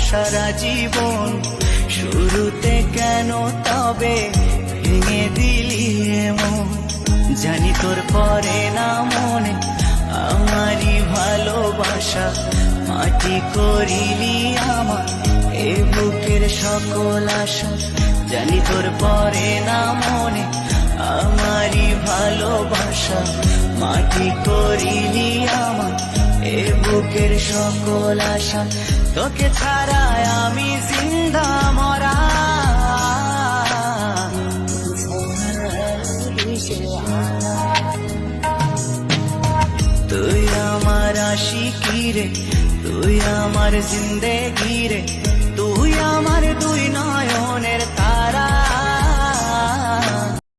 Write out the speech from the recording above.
সারা জীবন, শুরুতে কেন তবে ভেঙে দিলি এমন? জানি তোর পরে না মনে আমারই ভালোবাসা, মাটি করিলি আমার এ বুকের সকল আশা। জানি তোর পরে না মনে আমারই ভালোবাসা, মাটি করিলি আমার এ বুকের সকল আশা। তোকে ছাড়ায় আমি জিন্দা মরা, তুই আমার আশিকি রে, তুই আমার জিন্দেগি রে, তুই আমার দুই নয়নের